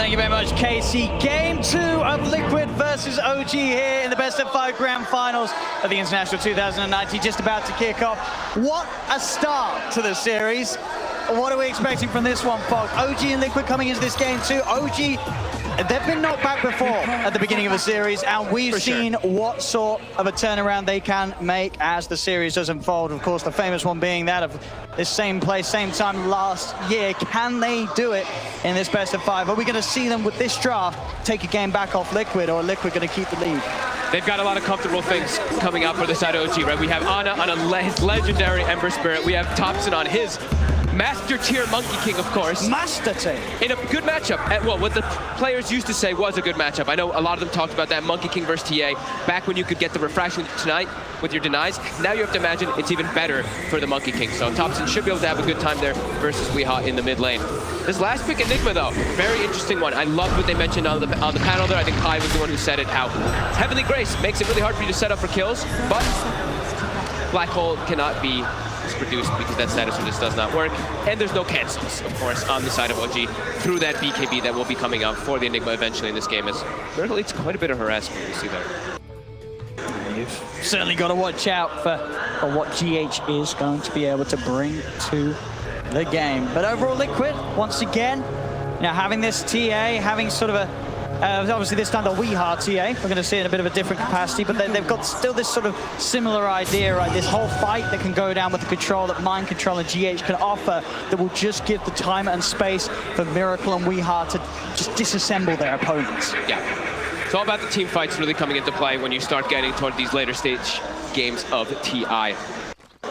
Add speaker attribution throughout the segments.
Speaker 1: Thank you very much, Casey. Game 2 of Liquid versus OG here in the best of 5 grand finals of the International 2019, just about to kick off. What a start to the series. What are we expecting from this one, folks? OG and Liquid coming into this game 2. OG, they've been knocked back before at the beginning of a series, and we've seen what sort of a turnaround they can make as the series does unfold. Of course, the famous one being that of this same place, same time last year. Can they do it in this best of 5? Are we going to see them with this draft take a game back off Liquid, or are Liquid going to keep the lead?
Speaker 2: They've got a lot of comfortable things coming out for the side of OG, right? We have Ana on his legendary Ember Spirit. We have Thompson on his Master Tier Monkey King, of course.
Speaker 1: Master Tier.
Speaker 2: In a good matchup. Well, what the players used to say was a good matchup. I know a lot of them talked about that Monkey King versus TA back when you could get the refraction tonight with your denies. Now you have to imagine it's even better for the Monkey King. So Thompson should be able to have a good time there versus Weehaw in the mid lane. This last pick, Enigma, though, very interesting one. I loved what they mentioned on the panel there. I think Pi was the one who said it, how Heavenly Grace makes it really hard for you to set up for kills, but Black Hole cannot be produced because that status just does not work. And there's no cancels, of course, on the side of OG through that BKB that will be coming out for the Enigma eventually in this game, as Miracle leads quite a bit of harassment, you see that.
Speaker 1: You've certainly got to watch out for what GH is going to be able to bring to the game. But overall, Liquid, once again, having this TA, having sort of a obviously this time the Weehaw TA, we're going to see it in a bit of a different capacity, but they've got still this sort of similar idea, right? This whole fight that can go down with the control that Mind Control and GH can offer that will just give the time and space for Miracle and Weehaw to just disassemble their opponents.
Speaker 2: Yeah, it's all about the team fights really coming into play when you start getting toward these later stage games of TI.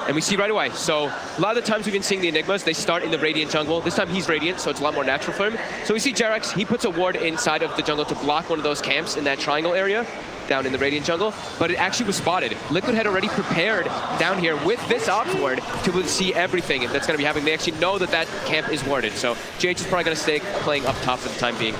Speaker 2: And we see right away, so a lot of the times we've been seeing the Enigmas, they start in the Radiant jungle. This time he's Radiant, so it's a lot more natural for him. So we see Jerax, he puts a ward inside of the jungle to block one of those camps in that triangle area down in the Radiant jungle, but it actually was spotted. Liquid had already prepared down here with this ops ward to see everything that's going to be happening. They actually know that that camp is warded, so GH is probably going to stay playing up top for the time being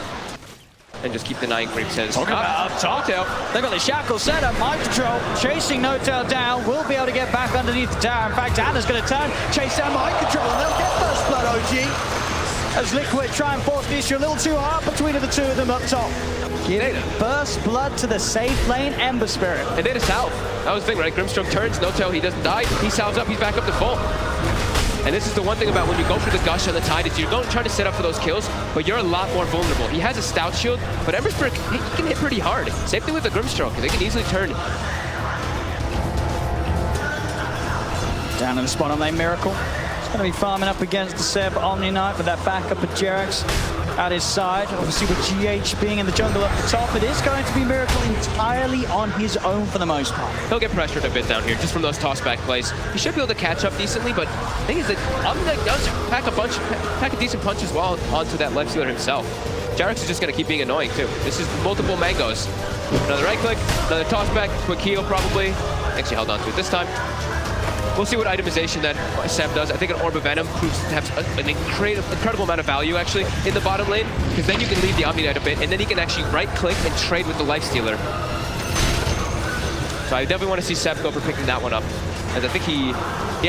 Speaker 2: and just keep denying creeps.
Speaker 1: Talking about up top, they've got the shackle set up, Mind Control, chasing No-Tail down, will be able to get back underneath the tower. In fact, Anna's going to turn, chase down Mind Control, and they'll get first blood, OG. As Liquid try and force the issue a little too hard between the two of them up top. Getting first blood to the safe lane, Ember Spirit.
Speaker 2: And then a salve. That was the thing, right? Grimstroke turns, No-Tail, he doesn't die, he salves up, he's back up to full. And this is the one thing about when you go for the gush on the tide is you're going trying to set up for those kills, but you're a lot more vulnerable. He has a stout shield, but Ember Spirit, he can hit pretty hard. Same thing with the Grimstroke, they can easily turn.
Speaker 1: Down in the spot on lane, Miracle. He's going to be farming up against the Seb Omni Knight with that backup of Jerax at his side. Obviously with GH being in the jungle up the top, it is going to be Miracle entirely on his own for the most part.
Speaker 2: He'll get pressured a bit down here just from those toss-back plays. He should be able to catch up decently, but the thing is that Omni Knight does pack a decent punch as well onto that left sealer himself. Jerax is just going to keep being annoying too. This is multiple mangoes. Another right click, another toss-back, quick heal probably. Actually held on to it this time. We'll see what itemization that Seb does. I think an Orb of Venom proves to have an incredible amount of value, actually, in the bottom lane, because then you can leave the Omni Knight a bit, and then he can actually right-click and trade with the Lifestealer. So I definitely want to see Seb go for picking that one up, as I think he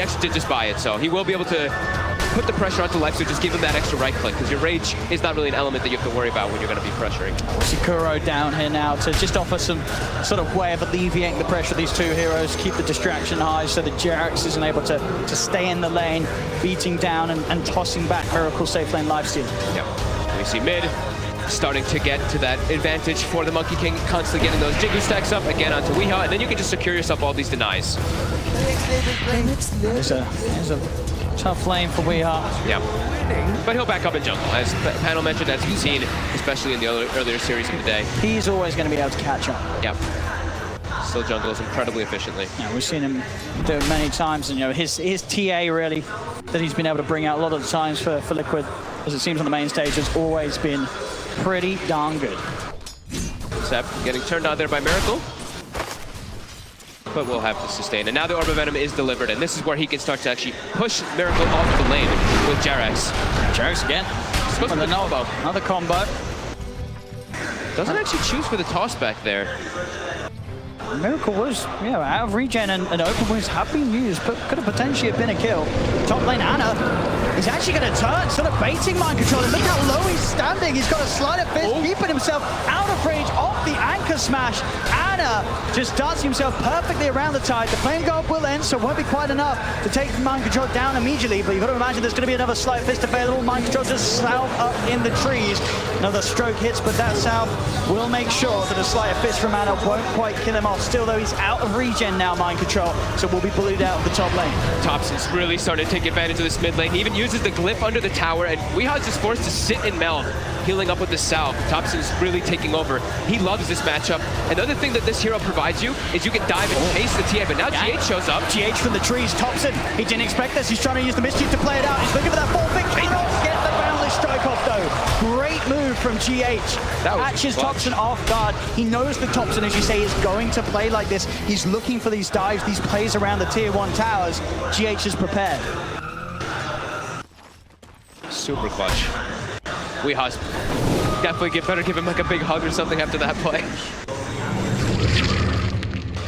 Speaker 2: actually did just buy it, so he will be able to put the pressure onto Life, so just give him that extra right-click, because your Rage is not really an element that you have to worry about when you're going to be pressuring.
Speaker 1: Sikuro down here now to just offer some sort of way of alleviating the pressure of these two heroes, keep the distraction high so that Jerax isn't able to stay in the lane, beating down and tossing back Miracle safe lane lifesteal.
Speaker 2: Yep. We see mid starting to get to that advantage for the Monkey King, constantly getting those Jiggy stacks up, again onto Weehaw, and then you can just secure yourself all these denies.
Speaker 1: There's a tough lane for Weehaw.
Speaker 2: Yeah, but he'll back up in jungle, as the panel mentioned, as we've seen, especially in the earlier series of the day.
Speaker 1: He's always going to be able to catch up.
Speaker 2: Yeah, still jungles incredibly efficiently.
Speaker 1: Yeah, we've seen him do it many times, and his TA really that he's been able to bring out a lot of the times for Liquid, as it seems on the main stage, has always been pretty darn good.
Speaker 2: Seb getting turned on there by Miracle, but we'll have to sustain. And now the Orb of Venom is delivered, and this is where he can start to actually push Miracle off the lane with Jerax.
Speaker 1: Jerax again. With another combo.
Speaker 2: Doesn't actually choose for the toss back there.
Speaker 1: Miracle was, out of regen and open wounds have been used, but could have potentially have been a kill. Top lane, Ana He's actually going to turn, sort of baiting Mind Control. And look how low he's standing. He's got a sleight of fist, keeping himself out of range of the anchor smash. Anna just darts himself perfectly around the tide. The flame guard will end, so it won't be quite enough to take Mind Control down immediately. But you've got to imagine there's going to be another sleight fist available. Mind Control just south up in the trees. Another stroke hits, but that south will make sure that a sleight of fist from Anna won't quite kill him off. Still, though, he's out of regen now, Mind Control, so will be bullied out of the top lane.
Speaker 2: Thompson's really starting to take advantage of this mid lane. He even uses the glyph under the tower, and Weeha's just forced to sit and meld, healing up with the south. Thompson's really taking over. He loves this matchup. Another thing that this hero provides you is you can dive and chase the TA, but now GH shows up.
Speaker 1: GH from the trees, Thompson. He didn't expect this. He's trying to use the mischief to play it out. He's looking for that full pick. Cannot get the boundless strike off, though. Great move from GH. Catches Thompson off guard. He knows that Thompson, as you say, is going to play like this. He's looking for these dives, these plays around the tier 1 towers. GH is prepared.
Speaker 2: Super clutch. Weeha's definitely better give him like a big hug or something after that play.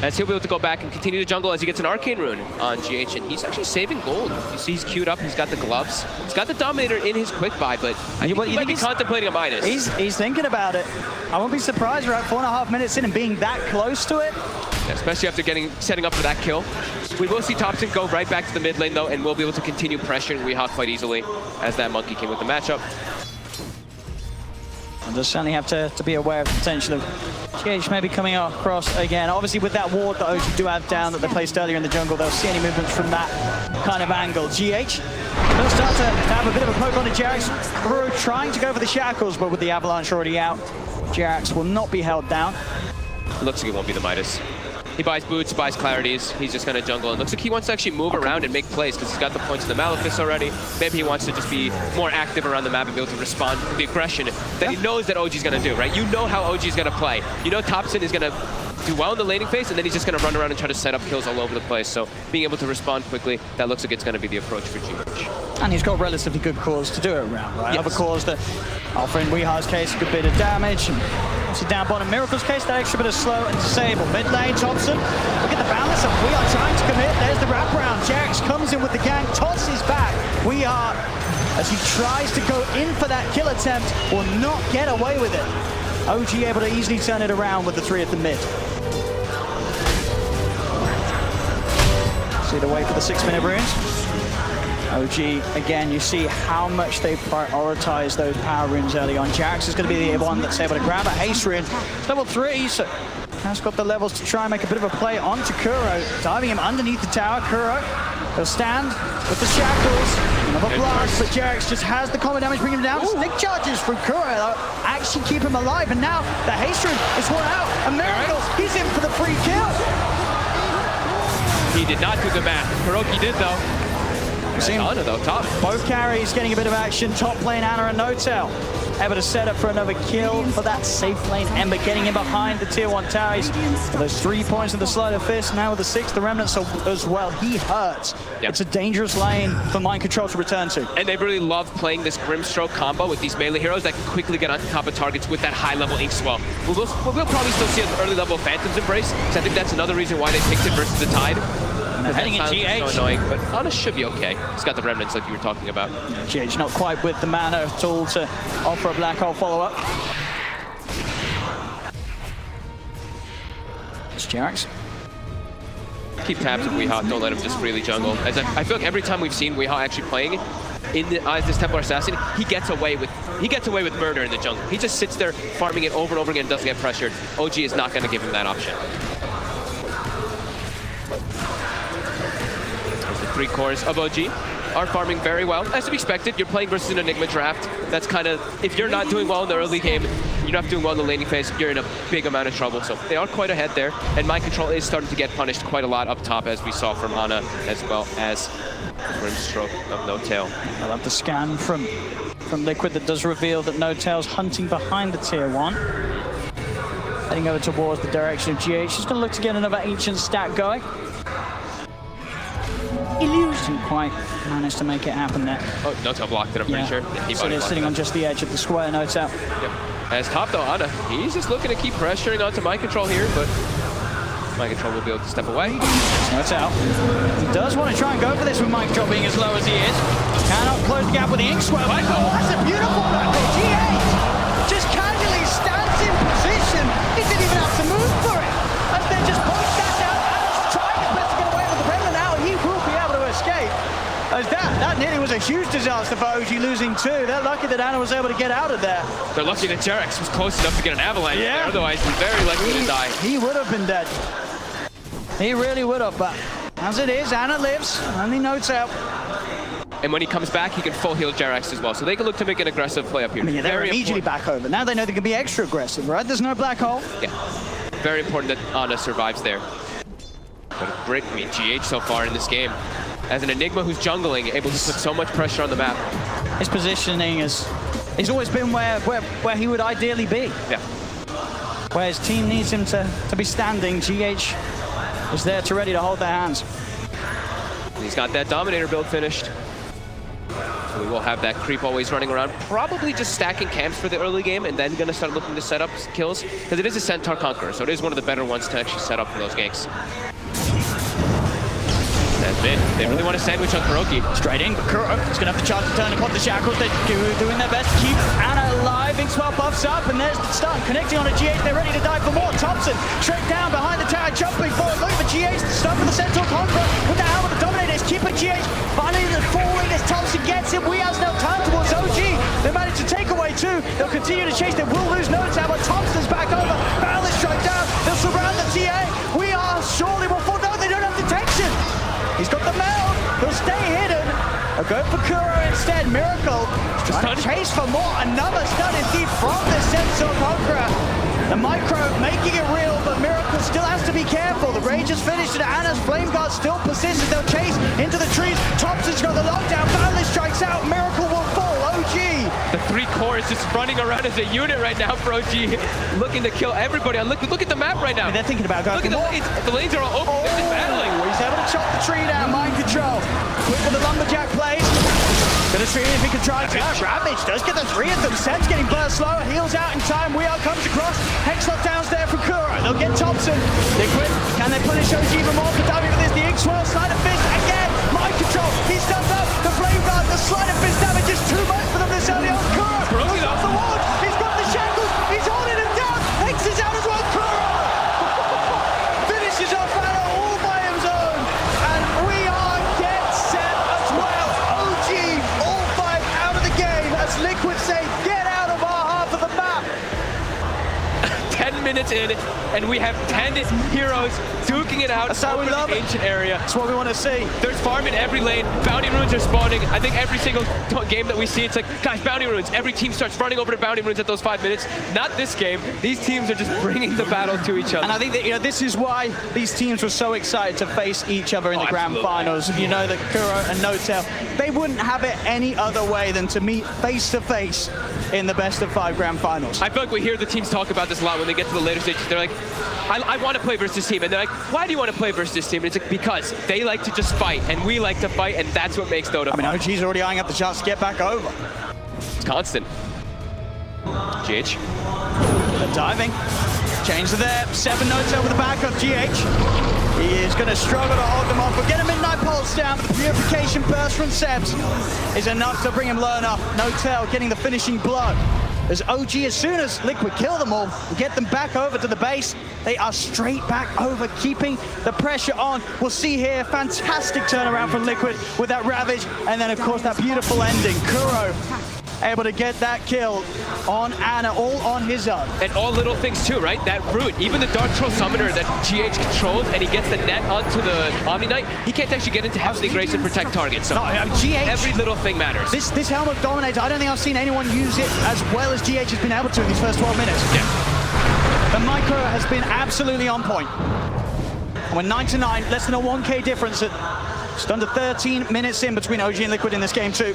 Speaker 2: As he'll be able to go back and continue to jungle as he gets an Arcane Rune on GH, and he's actually saving gold. You see he's queued up, he's got the gloves. He's got the Dominator in his quick buy, but he might be contemplating a minus.
Speaker 1: He's thinking about it. I won't be surprised we're at 4.5 minutes in and being that close to it.
Speaker 2: Yeah, especially after setting up for that kill. We will see Thompson go right back to the mid lane though, and we'll be able to continue pressuring Weeha quite easily as that Monkey King with the matchup.
Speaker 1: And just certainly have to be aware of the potential of GH maybe coming across again. Obviously with that ward that OG do have down that they placed earlier in the jungle, they'll see any movements from that kind of angle. GH will start to have a bit of a poke on the Jerax. Kuro trying to go for the shackles, but with the avalanche already out, Jerax will not be held down.
Speaker 2: Looks like it won't be the Midas. He buys boots, buys clarities. He's just going to jungle. And looks like he wants to actually move around and make plays because he's got the points of the Malefice already. Maybe he wants to just be more active around the map and be able to respond to the aggression that he knows that OG's going to do, right? You know how OG's going to play. You know Thompson is going to do well in the laning phase, and then he's just going to run around and try to set up kills all over the place. So being able to respond quickly, that looks like it's going to be the approach for GH.
Speaker 1: And he's got relatively good cores to do it around, right?
Speaker 2: Yes.
Speaker 1: Other cores that offer in Weeha's case a good bit of damage. And obviously down bottom, Miracle's case, that extra bit of slow and disable. Mid lane, Thompson, look at the balance of Weeha trying to commit. There's the wraparound. Jerax comes in with the gang, tosses back. Weeha, as he tries to go in for that kill attempt, will not get away with it. OG able to easily turn it around with the 3 at the mid. See the way for the 6-minute runes. OG, again, you see how much they prioritize those power runes early on. Jerax is going to be the one that's able to grab a haste rune. It's level 3, so has got the levels to try and make a bit of a play onto Kuro. Diving him underneath the tower. Kuro, he'll stand with the shackles. Another blast, but Jerax just has the combo damage, bring him down. Stick charges from Kuro, though, actually keep him alive. And now the haste rune is worn out. A miracle, he's in for the free kill.
Speaker 2: He did not do the math. Kuroki did, though. Anna, though, top.
Speaker 1: Both carries getting a bit of action. Top lane, Anna and Notel able to set up for another kill for that safe lane. Ember getting in behind the tier 1 towers. Those 3 points of the sleight of fist. Now with the 6th, the remnant as well. He hurts. Yep. It's a dangerous lane for Mind Control to return to. And
Speaker 2: they really love playing this Grimstroke combo with these melee heroes that can quickly get on top of targets with that high-level ink swell. We'll probably still see an early level Phantom's Embrace, because I think that's another reason why they picked it versus the Tide.
Speaker 1: Heading in GH.
Speaker 2: So annoying, but Anna should be okay. He's got the remnants like you were talking about.
Speaker 1: GH not quite with the mana at all to offer a black hole follow-up. It's Jerax.
Speaker 2: Keep tabs with Weeha, don't let him just freely jungle. As I feel like every time we've seen Weeha actually playing in as this Templar Assassin, he gets away with murder in the jungle. He just sits there farming it over and over again and doesn't get pressured. OG is not going to give him that option. 3 cores of OG are farming very well. As to be expected, you're playing versus an Enigma draft. That's kind of, if you're not doing well in the early game, you're not doing well in the laning phase, you're in a big amount of trouble. So they are quite ahead there. And Mind Control is starting to get punished quite a lot up top, as we saw from Ana, as well as Grimstroke of No Tail.
Speaker 1: I love the scan from Liquid that does reveal that No Tail's hunting behind the tier 1. Heading over towards the direction of GH. He's going to look to get another ancient stack going. Illusion quite managed to make it happen there.
Speaker 2: Oh, Notel blocked it, I'm pretty sure. Yeah,
Speaker 1: so they're sitting on just the edge of the square, Notel.
Speaker 2: Yep. As top though, Ana, he's just looking to keep pressuring onto Mind Control here, but Mind Control will be able to step away.
Speaker 1: Notel. He does want to try and go for this with Mind Control being as low as he is. Cannot close the gap with the ink swirl. Oh, that's a beautiful battle. G8 just casually stands in position. He didn't even have to move for it. And then just points that down. Ana's trying his best to get away with the pen, and now he will be able to escape. As that nearly was a huge disaster for OG, losing two. They're lucky that Ana was able to get out of there.
Speaker 2: They're lucky that Jarex was close enough to get an avalanche.
Speaker 1: Yeah.
Speaker 2: Otherwise, he's very likely to die.
Speaker 1: He would have been dead. He really would have, but as it is, Ana lives, only notes out.
Speaker 2: And when he comes back, he can full heal Jarex as well. So they can look to make an aggressive play up here.
Speaker 1: I mean, yeah, they're immediately back over. Now they know they can be extra aggressive, right? There's no black hole.
Speaker 2: Yeah, very important that Ana survives there. But a great, GH so far in this game. As an Enigma who's jungling, able to put so much pressure on the map.
Speaker 1: His positioning he's always been where he would ideally be.
Speaker 2: Yeah.
Speaker 1: Where his team needs him to be standing, GH is there ready to hold their hands.
Speaker 2: He's got that Dominator build finished. So we will have that creep always running around, probably just stacking camps for the early game and then gonna start looking to set up kills, because it is a Centaur Conqueror, so it is one of the better ones to actually set up for those ganks. That's mid. They really want to sandwich on Kuroki.
Speaker 1: Straight in, but Kuro is going to have to charge the turn upon the shackles. They're doing their best to keep Ana alive. Inkswell buffs up, and there's the stun. Connecting on a GH, they're ready to die for more. Thompson straight down behind the tower, jumping forward. Look for GH, the stun for the Centaur Conqueror. With the helmet, the Dominator is keeping GH. Finally, the falling as Thompson gets him. We has no time towards OG. They managed to take away two. They'll continue to chase. They will lose no time, but Thompson's back over. Barrel is straight down. They'll surround the TA. We are surely will fall. No, they don't have detection. He's got the meld. He'll stay hidden. I'll go for Kuro instead. Miracle trying to chase for more. Another stun indeed from the Centaur Conqueror. The micro making it real, but Miracle still has to be careful. The rage is finished and Ana's flame guard still persists. They'll chase into the trees. Thompson's got the lockdown. Valley strikes out. Miracle will fall. OG.
Speaker 2: The three core is just running around as a unit right now for OG, looking to kill everybody on Liquid. Look at the map right now.
Speaker 1: I mean, they're thinking about going
Speaker 2: Look at the lanes. The lanes are all open. They're just battling.
Speaker 1: He's able to chop the tree down. Mind control. Quick with the lumberjack plays. Gonna see if he can try to. Ravage does get the three of them. Seth's getting burst slow. Heals out in time. We are comes across. Hex lockdown's there for Kuro. They'll get Thompson. Liquid. Can they punish OG even more for diving with this? The ink swirl. Sleight of fist again. Mind control. He's done up. The flame guard. The sleight of fist damage is too much for them this early on. Kuro goes off the wall. He's got the shackles. He's holding him down. Hex is out as well. Kuro finishes off Ana all by his own. And we are get set as well. OG all five out of the game as Liquid say, get out of our half of the map.
Speaker 2: 10 minutes in, and we have 10 heroes duking it out.
Speaker 1: That's how we
Speaker 2: over
Speaker 1: love
Speaker 2: the
Speaker 1: it.
Speaker 2: ancient area.
Speaker 1: That's what we want to see.
Speaker 2: There's farm in every lane. Bounty runes are spawning. I think every single game that we see, it's like, guys, bounty runes. Every team starts running over to bounty runes at those 5 minutes. Not this game. These teams are just bringing the battle to each other.
Speaker 1: And I think that this is why these teams were so excited to face each other in the grand finals. You know that Kuro and Notel, they wouldn't have it any other way than to meet face to face in the best of 5 grand finals.
Speaker 2: I feel like we hear the teams talk about this a lot when they get to the later stages. They're like, I want to play versus this team. And they're like, why do you want to play versus this team? And it's like, because they like to just fight, and we like to fight, and that's what makes Dota fun.
Speaker 1: I mean, OG's already eyeing up the chance to get back over.
Speaker 2: It's constant. GH.
Speaker 1: They're diving. Change to there. 7 notes over the back of GH. He is going to struggle to hold them off. We'll get a midnight pulse down, but the purification burst from Sebs is enough to bring him low enough. Notel getting the finishing blow. As OG, as soon as Liquid kill them all, get them back over to the base, they are straight back over, keeping the pressure on. We'll see here, fantastic turnaround from Liquid with that Ravage, and then of course that beautiful ending. Kuro able to get that kill on Ana, all on his own.
Speaker 2: And all little things too, right? That root, even the Dark Troll Summoner that GH controls, and he gets the net onto the Omni Knight, he can't actually get into Heavenly Grace and protect targets. So
Speaker 1: GH,
Speaker 2: every little thing matters.
Speaker 1: This helmet dominates. I don't think I've seen anyone use it as well as GH has been able to in these first 12 minutes.
Speaker 2: Yeah.
Speaker 1: The micro has been absolutely on point. And we're 9-9, less than a 1K difference at just under 13 minutes in between OG and Liquid in this game too.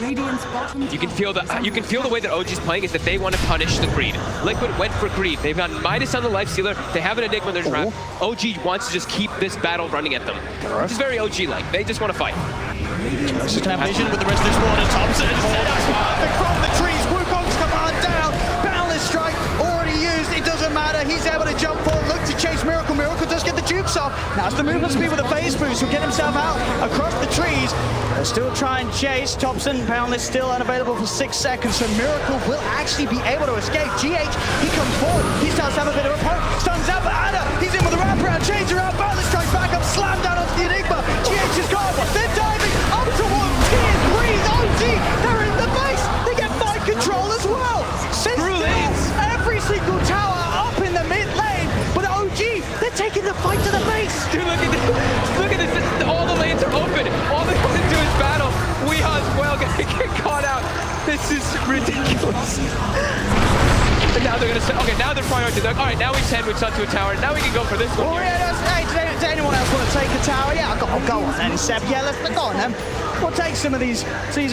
Speaker 2: You can feel the way that OG's playing is that they want to punish the greed. Liquid went for greed. They've got Midas on the life stealer. They have an Enigma in their trap. OG wants to just keep this battle running at them. Which is very OG-like. They just want to fight.
Speaker 1: Just have vision with the rest of this water. Thompson is set up perfect from the trees. Wukong's command down. Boundless strike already used. It doesn't matter. He's able to jump forward, look to chase Miracle. Miracle does get the jukes off. Now it's the movement speed with a phase boost. He'll get himself out across the trees. They'll still try and chase. Thompson apparently still unavailable for 6 seconds, so Miracle will actually be able to escape. GH, he comes forward. He starts to have a bit of a poke. Stuns out, but Anna, he's in with a wraparound. Chains her out. Bartlett strikes back up. Slammed down onto the Enigma. GH is gone. They're diving up towards Tier 3's OG. They're in the base. They get mind control as well. Every single tower up in the mid lane, but OG, they're taking the fight to the base.
Speaker 2: Dude, look at this. All the lanes are open. All they want to do is battle. Weeha's well gonna get caught out. This is ridiculous. And now they're gonna say, okay, now they're prioritizing. All right, now we sandwich onto a tower. Now we can go for this one.
Speaker 1: Oh, yeah, hey, does anyone else want to take a tower? Yeah, I'll go on then, Seb. Yeah, let's go on then. We'll take some of these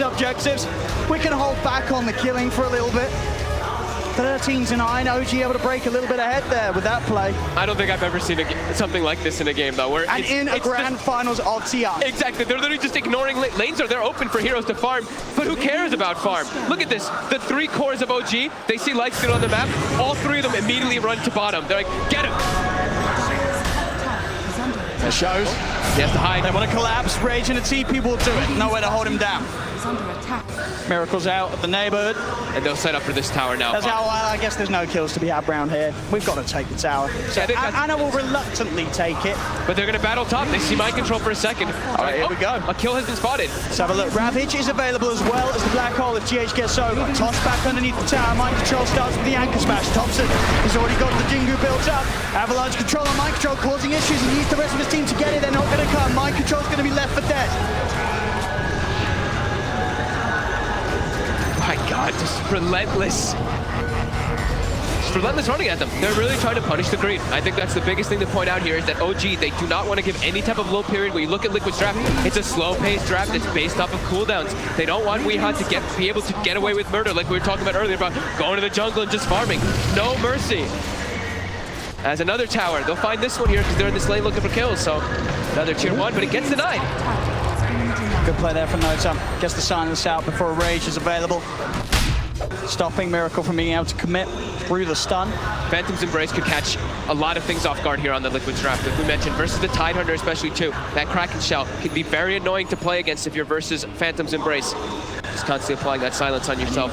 Speaker 1: objectives. We can hold back on the killing for a little bit. 13-9, OG able to break a little bit ahead there with that play.
Speaker 2: I don't think I've ever seen something like this in a game, though. Where
Speaker 1: and in a grand finals of TR.
Speaker 2: Exactly, they're literally just ignoring lanes. They're open for heroes to farm, but who cares about farm? Look at this, the 3 cores of OG, they see Lightskin on the map, all 3 of them immediately run to bottom. They're like, get him!
Speaker 1: It shows.
Speaker 2: He has to hide.
Speaker 1: They want to collapse, Rage and a TP will do it. Nowhere to hold him down. Miracle's out of the neighborhood.
Speaker 2: And they'll set up for this tower now.
Speaker 1: That's how I guess there's no kills to be had around here. We've got to take the tower. So Anna will reluctantly take it.
Speaker 2: But they're going to battle top. They see mind control for a second.
Speaker 1: All right, here we go.
Speaker 2: A kill has been spotted.
Speaker 1: Let's have a look. Ravage is available as well as the black hole if GH gets over. Toss back underneath the tower. Mind control starts with the anchor smash. Thompson has already got the Jingu built up. Avalanche control on mind control causing issues. He needs the rest of his team to get it. They're not going to come. Mind control's going to be left for dead.
Speaker 2: My God, just relentless. Just relentless running at them. They're really trying to punish the greed. I think that's the biggest thing to point out here is that OG, they do not want to give any type of low period. When you look at Liquid's draft, it's a slow-paced draft that's based off of cooldowns. They don't want Weeha to be able to get away with murder like we were talking about earlier about going to the jungle and just farming. No mercy. As another tower, they'll find this one here because they're in this lane looking for kills. So another tier 1, but it gets denied.
Speaker 1: Good play there from Nota. Gets the silence out before a Rage is available. Stopping Miracle from being able to commit through the stun.
Speaker 2: Phantom's Embrace could catch a lot of things off guard here on the Liquid's draft. As we mentioned, versus the Tidehunter especially too. That Kraken Shell can be very annoying to play against if you're versus Phantom's Embrace. Just constantly applying that silence on yourself.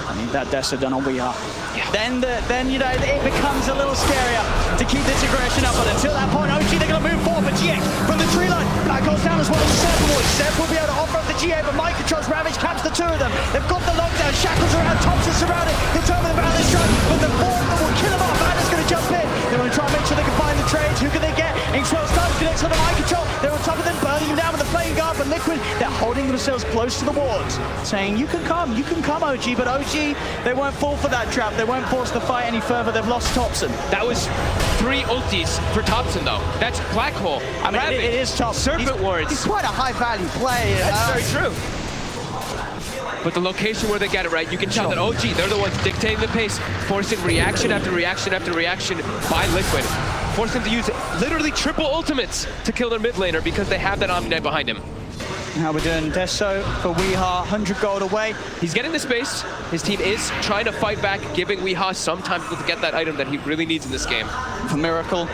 Speaker 1: I need that Dessa done on Weeha. Yeah. Then you know, it becomes a little scarier to keep this aggression up. But until that point, OG, they're going to move forward. But GX from the tree line. Black goes down as well as Seth Boy. Seth will be able to offer up the GA, but Mike controls Ravage, caps the 2 of them. They've got the lockdown. Shackles around, Thompson surrounded. Determined about this strike, but the ball that will kill him off. Anna's going to jump in. They want to try and make sure they can find the trades. Who can they get? Inkswell starts connects on the Mike control. They're on top of them, burning them down with the flame guard. But Liquid, they're holding themselves close to the wards, saying, you can come, OG. But OG, they won't fall for that trap. They won't force the fight any further. They've lost Thompson.
Speaker 2: That was 3 ultis for Thompson, though. That's Black Hole.
Speaker 1: I mean, it is tough.
Speaker 2: Serpent Wards.
Speaker 1: He's quite a high-value play.
Speaker 2: That's very true. But the location where they get it right, you can tell that OG, they're the ones dictating the pace, forcing reaction after reaction after reaction by Liquid. Forcing them to use literally triple ultimates to kill their mid laner because they have that Omni behind him.
Speaker 1: How we're doing Deso for Weeha, 100 gold away.
Speaker 2: He's getting the space. His team is trying to fight back, giving Weeha some time to get that item that he really needs in this game.
Speaker 1: For Miracle,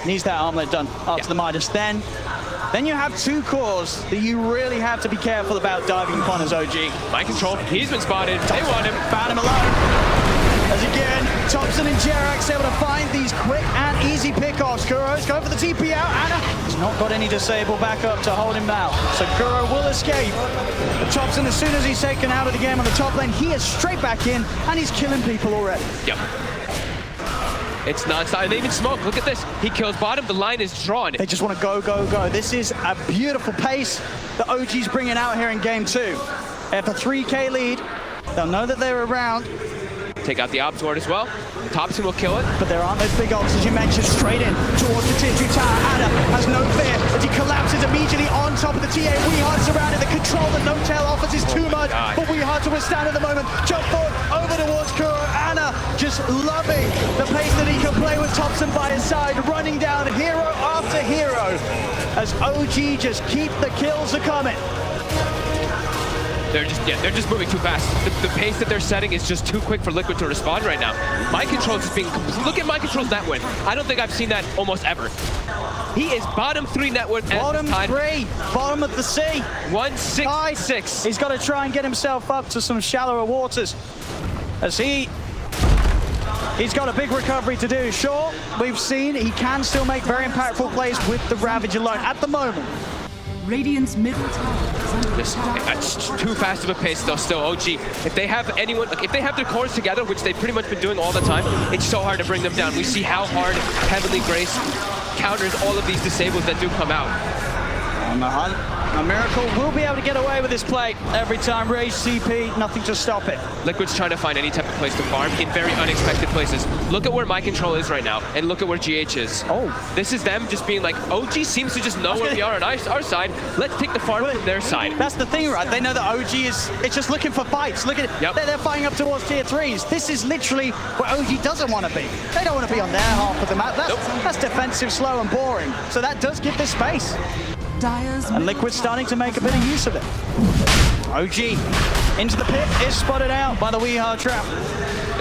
Speaker 1: needs that armlet done after the Midas. Then you have 2 cores that you really have to be careful about diving upon as OG.
Speaker 2: Mind control, he's been spotted. They want him.
Speaker 1: Found him alone. As again, Thompson and Jerax able to find these quick and easy pickoffs. Kuro's going for the TP out. Anna has not got any disable backup to hold him out. So Kuro will escape. But Thompson, as soon as he's taken out of the game on the top lane, he is straight back in and he's killing people already.
Speaker 2: Yep. It's non-stop, and they even smoke. Look at this. He kills bottom, the line is drawn.
Speaker 1: They just want to go, go, go. This is a beautiful pace that OG's bringing out here in game 2. They have a 3K lead. They'll know that they're around.
Speaker 2: Take out the Ops Ward as well. Thompson will kill it.
Speaker 1: But there aren't those big ults, as you mentioned, straight in towards the tier 2 tower. Anna has no fear as he collapses immediately on top of the TA. Weeha surrounded. The control that No Tail offers is too much for Weeha to withstand at the moment. Jump forward, over towards Kuro. Anna just loving the pace that he can play with Thompson by his side, running down hero after hero as OG just keep the kills a coming.
Speaker 2: They're just moving too fast. The pace that they're setting is just too quick for Liquid to respond right now. Mind Control is just being, look at Mind Control's net win. I don't think I've seen that almost ever. He is bottom 3 net worth at
Speaker 1: Bottom
Speaker 2: this time.
Speaker 1: 3, bottom of the sea.
Speaker 2: 1-6-6.
Speaker 1: He's got to try and get himself up to some shallower waters. As he's got a big recovery to do. Sure, we've seen he can still make very impactful plays with the Ravage alone at the moment.
Speaker 3: Radiant's middle tower is under attack.
Speaker 2: That's too fast of a pace though still. OG, if they have anyone, if they have their cores together, which they've pretty much been doing all the time, it's so hard to bring them down. We see how hard Heavenly Grace counters all of these disables that do come out.
Speaker 1: On the hunt, a Miracle will be able to get away with this play every time. Rage CP, nothing to stop it.
Speaker 2: Liquid's trying to find any type of place to farm in very unexpected places. Look at where Mind Control is right now, and look at where GH is.
Speaker 1: Oh.
Speaker 2: This is them just being like, OG seems to just know where we are on our side. Let's take the farm from their side.
Speaker 1: That's the thing, right? They know that OG it's just looking for fights. Look at it.
Speaker 2: Yep.
Speaker 1: They're fighting up towards tier 3s. This is literally where OG doesn't want to be. They don't want to be on their half of the map. That's defensive, slow, and boring. So that does give this space. And Liquid's starting to make a bit of use of it. OG into the pit is spotted out by the Weehar trap.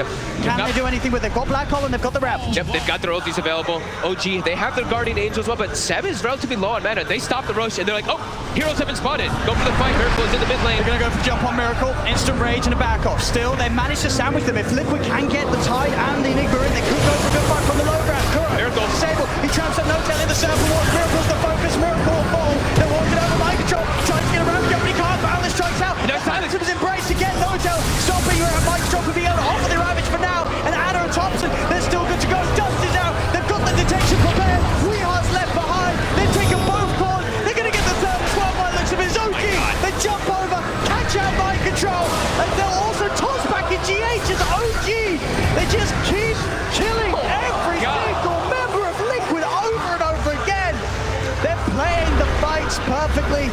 Speaker 2: Yep.
Speaker 1: Can they do anything with it? They've got Black Hole and they've got the Ravage.
Speaker 2: Yep, they've got their ultis available. OG, they have their Guardian Angel as well, but Seb is relatively low on mana. They stop the rush and they're like, oh, heroes have been spotted. Go for the fight. Miracle is in the mid lane.
Speaker 1: They're going to go for jump on Miracle. Instant rage and a back off. Still, they managed to sandwich them. If Liquid can get the Tide and the Enigma in, they could go for a good fight from the low ground.
Speaker 2: Miracle.
Speaker 1: Sable, he traps up No-Tail in the circle. Wants Miracle's the focus. Miracle will fall. They're walking over Mind Control. Trying to get around the but he can't. Balance strikes out.
Speaker 2: No
Speaker 1: Balance was embraced again. No-Tail stopping her. Mind Control could be able to offer the Ravage for now. And Anna and Thompson, they're still good to go. Dust is out. They've got the detection prepared. Weehar's left behind. They've taken both corners. They're going to get the third as well by the looks of it. Zoki, they jump over, catch out Mind Control, and they'll also toss back in GH as OG. They just keep killing every single member of Liquid over and over again. They're playing the fights perfectly.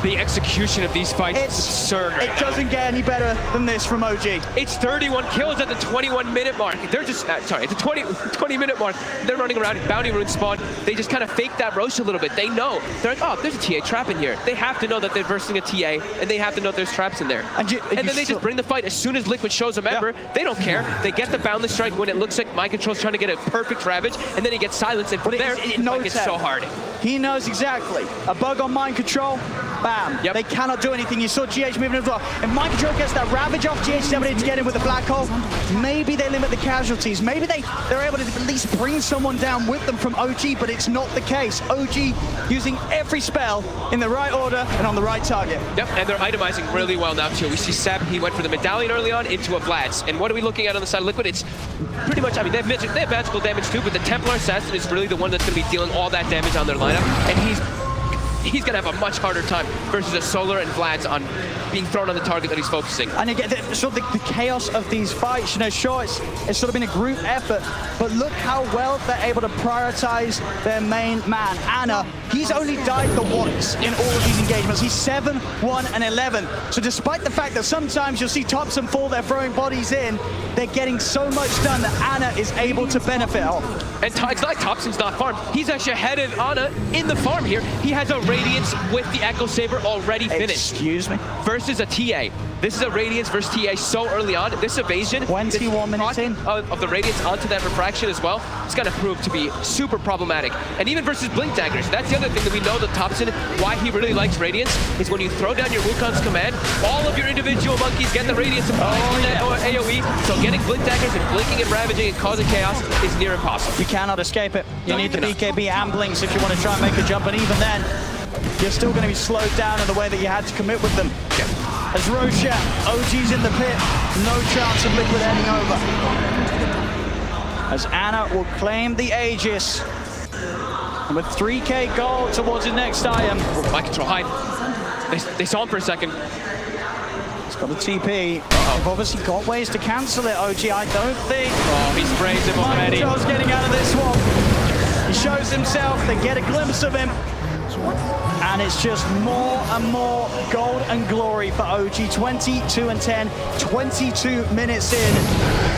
Speaker 2: The execution of these fights is absurd right
Speaker 1: It doesn't get any better than this from OG.
Speaker 2: It's 31 kills at the 21-minute mark. They're just, sorry, at the 20-minute mark, they're running around, Bounty Rune spawn. They just kind of fake that Roche a little bit. They know. They're like, oh, there's a TA trap in here. They have to know that they're versing a TA, and they have to know there's traps in there. And then they just bring the fight. As soon as Liquid shows a member, they don't care. They get the Boundless Strike when it looks like Mind Control's trying to get a perfect Ravage, and then he gets silenced, and from there, it gets so hard.
Speaker 1: He knows exactly. A bug on Mind Control, bam.
Speaker 2: Yep.
Speaker 1: They cannot do anything. You saw GH moving as well. If Mind Control gets that Ravage off, GH is able to get in with the Black Hole. Maybe they limit the casualties. Maybe they're able to at least bring someone down with them from OG, but it's not the case. OG using every spell in the right order and on the right target.
Speaker 2: Yep, and they're itemizing really well now too. We see Seb, he went for the Medallion early on into a Vlad's. And what are we looking at on the side of Liquid? It's pretty much, I mean, they have magical damage too, but the Templar Assassin is really the one that's going to be dealing all that damage on their lineup. And he's going to have a much harder time versus a Solar and Vlad's on being thrown on the target that he's focusing.
Speaker 1: And again, sort of the chaos of these fights, you know, sure, it's sort of been a group effort, but look how well they're able to prioritize their main man, Anna. He's only died the once in all of these engagements. He's 7, 1, and 11. So despite the fact that sometimes you'll see Thompson fall, they're throwing bodies in, they're getting so much done that Anna is able to benefit off.
Speaker 2: And it's like Thompson's not farmed. He's actually ahead of Anna in the farm here. He has a Radiance with the Echo Saber already finished.
Speaker 1: Excuse me?
Speaker 2: Versus a TA. This is a Radiance versus TA so early on. This evasion,
Speaker 1: 21 minutes in.
Speaker 2: Of the Radiance onto that Refraction as well, it's going to prove to be super problematic. And even versus Blink Daggers, that's the other thing that we know that Thompson, why he really likes Radiance, is when you throw down your Wukong's command, all of your individual monkeys get the Radiance and that AoE. So getting Blink Daggers and blinking and ravaging and causing chaos is near impossible.
Speaker 1: You cannot escape it. You need the BKB and Blinks if you want to try and make a jump, and even then, you're still going to be slowed down in the way that you had to commit with them.
Speaker 2: Yeah.
Speaker 1: As Roshan, OG's in the pit, no chance of Liquid heading over. As Anna will claim the Aegis. And with 3k gold towards his next item.
Speaker 2: Mind Control hide. They saw him for a second.
Speaker 1: He's got a TP. They've obviously got ways to cancel it, OG. I don't think.
Speaker 2: Oh, he sprays him already.
Speaker 1: Mind Control's getting out of this one. He shows himself. They get a glimpse of him. And it's just more and more gold and glory for OG. 22 and 10, 22 minutes in.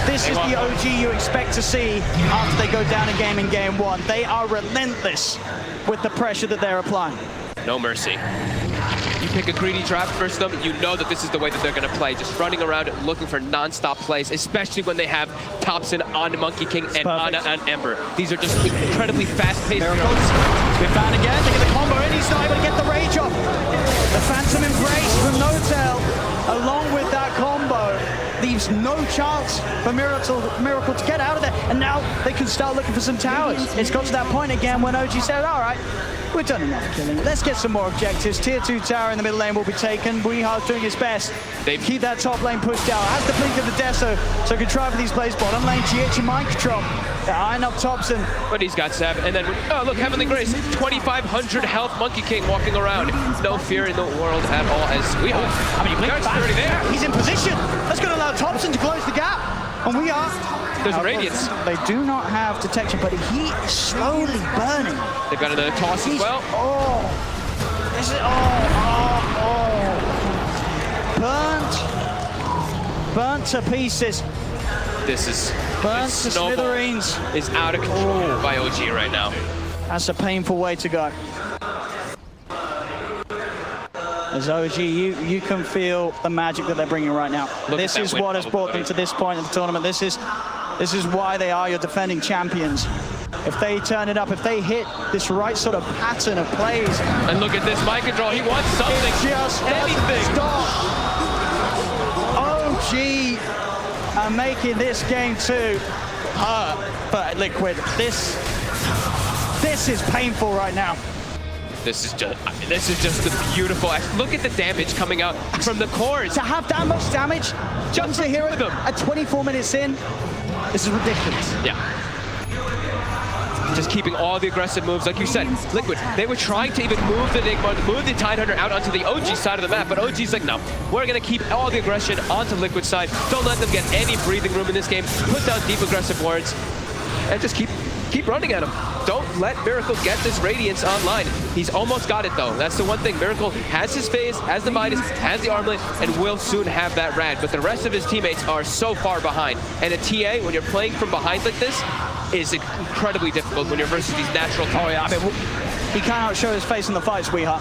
Speaker 1: This is the OG you expect to see after they go down a game in game one. They are relentless with the pressure that they're applying.
Speaker 2: No mercy. You pick a greedy trap versus them, you know that this is the way that they're going to play. Just running around looking for non-stop plays, especially when they have Thompson on Monkey King and Ana and Ember. These are just incredibly fast-paced heroes.
Speaker 1: We're found again. They get the combo in. He's not able to get the rage off. The Phantom Embrace from No-Tail, along with that combo, leaves no chance for Miracle to get out of there. And now they can start looking for some towers. It's got to that point again when OG said, all right, we've done enough killing. Let's get some more objectives. Tier 2 tower in the middle lane will be taken. Weehar's doing his best. They keep that top lane pushed out. Has the blink of the Deso, so can try for these plays. Bottom lane, GH and mind control. They're eyeing up Thompson.
Speaker 2: But he's got 7. And then, oh, look, Heavenly Grace. 2,500 health Monkey King walking around. No fear in the world at all as Weehar.
Speaker 1: I mean,
Speaker 2: Guards already there.
Speaker 1: He's in position. That's going to allow Thompson to close the gap. And we are.
Speaker 2: There's Radiance.
Speaker 1: They do not have detection, but he is slowly burning.
Speaker 2: They've got another toss as well.
Speaker 1: Oh. This is. Burnt to pieces.
Speaker 2: This is.
Speaker 1: Burnt to smithereens.
Speaker 2: Is out of control by OG right now.
Speaker 1: That's a painful way to go. As OG, you can feel the magic that they're bringing right now. This is what has brought them to this point in the tournament. This is why they are your defending champions. If they turn it up, if they hit this right sort of pattern of plays.
Speaker 2: And look at this mind control. He wants something.
Speaker 1: Just
Speaker 2: anything.
Speaker 1: Stop. OG are making this game too hurt. But Liquid, this is painful right now.
Speaker 2: This is just the beautiful. Look at the damage coming out from the cores.
Speaker 1: To have that much damage, just to hero them at 24 minutes in, this is ridiculous.
Speaker 2: Yeah. Just keeping all the aggressive moves, like you said, Liquid. They were trying to even move the Enigma, move the Tidehunter out onto the OG side of the map, but OG's like, no, we're gonna keep all the aggression onto Liquid side. Don't let them get any breathing room in this game. Put down deep aggressive wards, and just keep running at him. Don't let Miracle get this Radiance online. He's almost got it though. That's the one thing. Miracle has his phase, has the Midas, has the Armlet, and will soon have that Rad. But the rest of his teammates are so far behind. And a TA, when you're playing from behind like this, is incredibly difficult when you're versus these natural targets.
Speaker 1: Oh yeah, I mean, he cannot show his face in the fights, Weehar.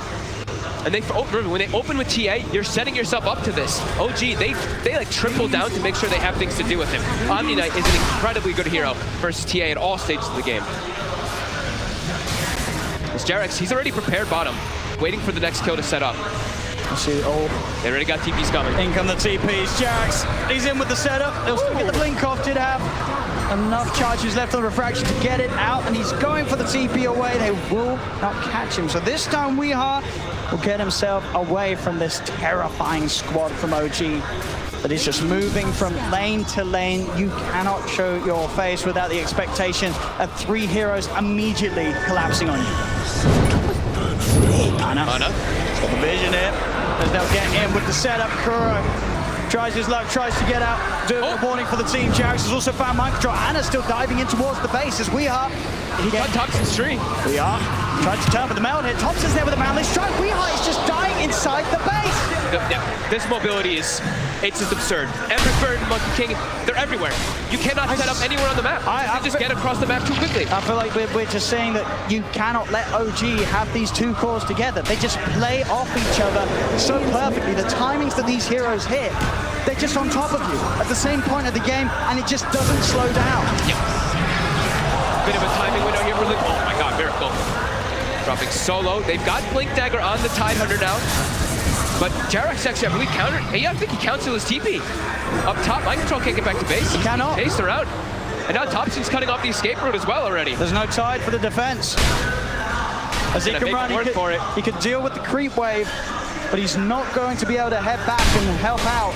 Speaker 2: And remember, when they open with TA, you're setting yourself up to this. OG, they like triple down to make sure they have things to do with him. Omni Knight is an incredibly good hero versus TA at all stages of the game. It's Jarex, he's already prepared bottom, waiting for the next kill to set up.
Speaker 1: Let's see,
Speaker 2: They already got TPs coming.
Speaker 1: In come the TPs, Jarex, he's in with the setup. They'll still get the blink off, did have enough charges left on the refraction to get it out, and he's going for the TP away. They will not catch him. So this time Weehar will get himself away from this terrifying squad from OG that is just moving from lane to lane. You cannot show your face without the expectation of 3 heroes immediately collapsing on you. Ana. He's got the vision here. As they'll get in with the setup. Kuro tries his luck, tries to get out. Do a warning for the team. Jarex has also found mind control. Ana's still diving in towards the base as Weehar.
Speaker 2: He got Thompson's tree.
Speaker 1: Weehar tried to turn with the meld hit. Thompson's there with the mountless strike. Weehar is just dying inside the base.
Speaker 2: Yeah, this mobility it's just absurd. Emberbird, Monkey King, they're everywhere. You cannot set up anywhere on the map. You just get across the map too quickly.
Speaker 1: I feel like we're just saying that you cannot let OG have these 2 cores together. They just play off each other so perfectly. The timings that these heroes hit, they're just on top of you at the same point of the game, and it just doesn't slow down.
Speaker 2: Yep. Bit of a timing window here for Liquid. Oh my god, Miracle. Dropping solo. They've got Blink Dagger on the Tidehunter now. But Jarex actually, I believe, countered. I think he counseled his TP. Up top, mind control can't get back to base.
Speaker 1: He cannot.
Speaker 2: Chased around. And now Thompson's cutting off the escape route as well already.
Speaker 1: There's no tide for the defense. As he can run, he could deal with the creep wave, but he's not going to be able to head back and help out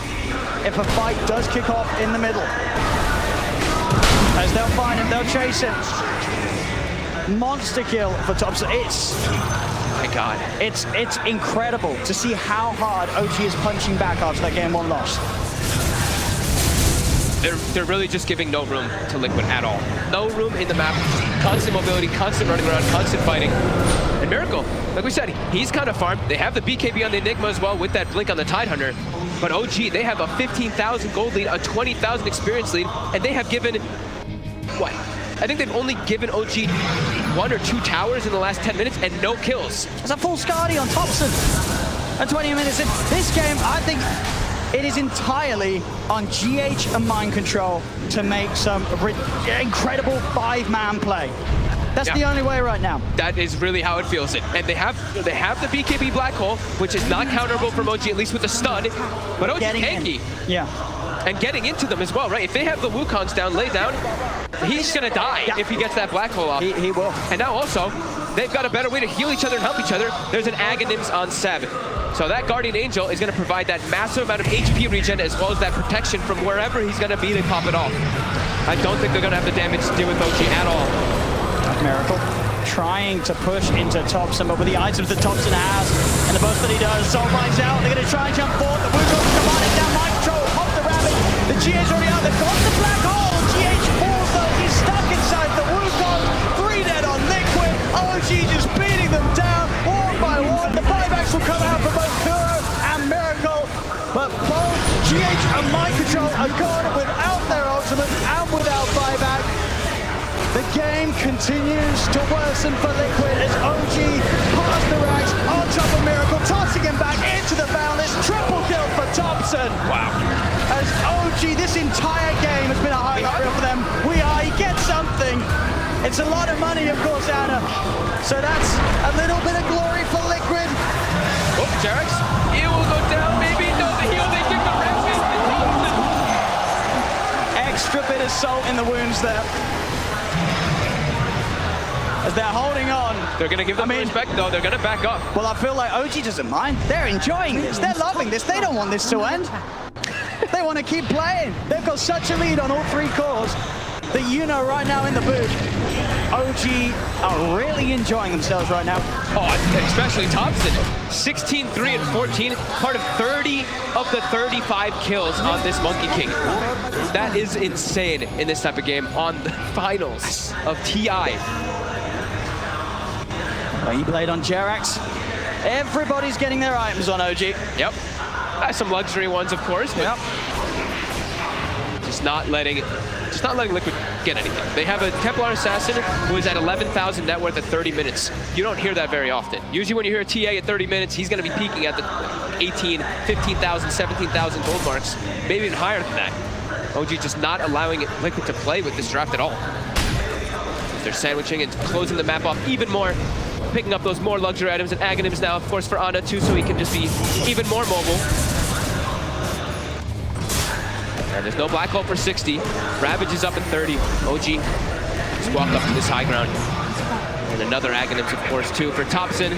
Speaker 1: if a fight does kick off in the middle. As they'll find him, they'll chase him. Monster kill for Thompson.
Speaker 2: My god.
Speaker 1: It's incredible to see how hard OG is punching back after that game 1 loss.
Speaker 2: They're really just giving no room to Liquid at all. No room in the map. Constant mobility, constant running around, constant fighting. And Miracle, like we said, he's kind of farmed. They have the BKB on the Enigma as well with that blink on the Tidehunter. But OG, they have a 15,000 gold lead, a 20,000 experience lead, and they have given, what? I think they've only given OG 1 or 2 towers in the last 10 minutes and no kills.
Speaker 1: There's a full Skadi on Thompson. and 20 minutes in. This game, I think it is entirely on GH and Mind Control to make some incredible 5-man play. That's the only way right now.
Speaker 2: That is really how it feels. And they have the BKB Black Hole, which is not counterable from OG, at least with the stun. But OG's tanky.
Speaker 1: Yeah.
Speaker 2: And getting into them as well, right? If they have the Wukongs down, lay down, he's gonna die if he gets that Black Hole off.
Speaker 1: He will.
Speaker 2: And now also, they've got a better way to heal each other and help each other. There's an Aghanims on Seb. So that Guardian Angel is gonna provide that massive amount of HP regen as well as that protection from wherever he's gonna be to pop it off. I don't think they're gonna have the damage to deal with OG at all.
Speaker 1: Miracle trying to push into Thompson, but with the items that Thompson has and the burst that he does, Soul finds out. They're going to try and jump forward. The Wukong's commanding down Mind Control, pop the rabbit. The GH already out. They've got the Black Hole. GH falls though. He's stuck inside the Wukong. 3 dead on Liquid. OG just beating them down one by one. The buybacks will come out for both Kuro and Miracle, but both GH and Mind Control are gone without their ultimate and without buyback. The game continues to worsen for Liquid as OG past the racks on top of Miracle, tossing him back into the Boundless. Triple kill for Thompson.
Speaker 2: Wow.
Speaker 1: As OG, this entire game has been a highlight reel for them. He gets something. It's a lot of money, of course, Anna. So that's a little bit of glory for Liquid.
Speaker 2: Oh, Jarex, he will go down, maybe. No, the heal, they kick the Ramsey.
Speaker 1: Extra bit of salt in the wounds there. As they're holding on.
Speaker 2: They're going to give them respect, though. They're going to back up.
Speaker 1: Well, I feel like OG doesn't mind. They're enjoying this. They're loving this. They don't want this to end. They want to keep playing. They've got such a lead on all 3 cores that you know right now in the booth, OG are really enjoying themselves right now.
Speaker 2: Oh, especially Thompson. 16, 3, and 14. Part of 30 of the 35 kills on this Monkey King. That is insane in this type of game on the finals of TI.
Speaker 1: E-Blade on Jerax. Everybody's getting their items on OG.
Speaker 2: Yep. Some luxury ones, of course, but just not letting Liquid get anything. They have a Templar Assassin who is at 11,000 net worth at 30 minutes. You don't hear that very often. Usually when you hear a TA at 30 minutes, he's going to be peaking at the 18, 15,000, 17,000 gold marks, maybe even higher than that. OG just not allowing Liquid to play with this draft at all. They're sandwiching and closing the map off even more, picking up those more luxury items, and Aghanims now, of course, for Ana too, so he can just be even more mobile. And there's no Black Hole for 60. Ravage is up in 30. OG just walk up to this high ground. And another Aghanims, of course, too, for Thompson.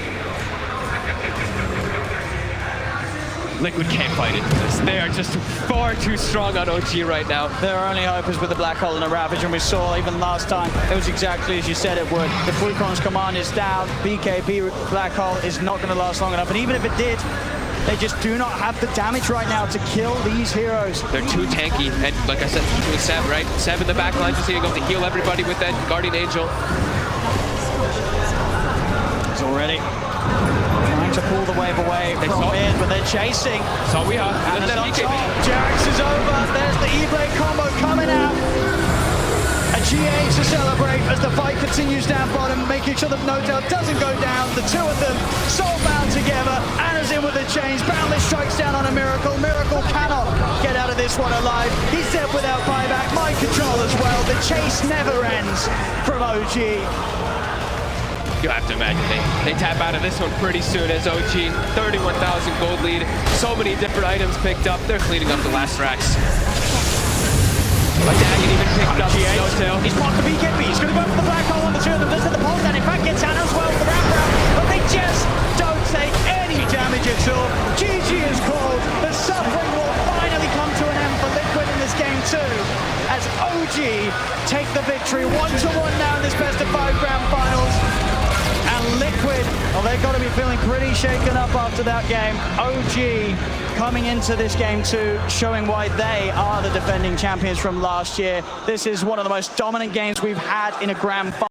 Speaker 2: Liquid can't fight into this. They are just far too strong on OG right now.
Speaker 1: Their only hope is with the Black Hole and a Ravage, and we saw even last time, it was exactly as you said it would. If Wukong's command is down, BKB Black Hole is not going to last long enough, and even if it did, they just do not have the damage right now to kill these heroes.
Speaker 2: They're too tanky, and like I said, with Seb, right? Seb in the back line just able to heal everybody with that Guardian Angel.
Speaker 1: He's already trying to pull the wave away from mid, but they're chasing.
Speaker 2: So we are.
Speaker 1: And on top, Jerax is over. There's the E-Blade combo coming out. A GH to celebrate as the fight continues down bottom, making sure that No-Tail doesn't go down. The 2 of them soul-bound together. Anna's in with the chains. Boundless strikes down on a Miracle. Miracle cannot get out of this one alive. He's dead without buyback. Mind Control as well. The chase never ends from OG.
Speaker 2: You have to imagine they tap out of this one pretty soon as OG, 31,000 gold lead. So many different items picked up. They're cleaning up the last racks. A Dagon even picked up No-Tail.
Speaker 1: He's blocked the BKB. He's going to go for the Black Hole on the 2 of them. Does hit the pole down. In fact, gets Anna as well with the wraparound. But they just don't take any damage at all. GG is called. The suffering will finally come to an end for Liquid in this game too, as OG take the victory 1-1 now in this best of 5 grand finals. And Liquid, well, they've got to be feeling pretty shaken up after that game. OG coming into this game too, showing why they are the defending champions from last year. This is one of the most dominant games we've had in a grand final.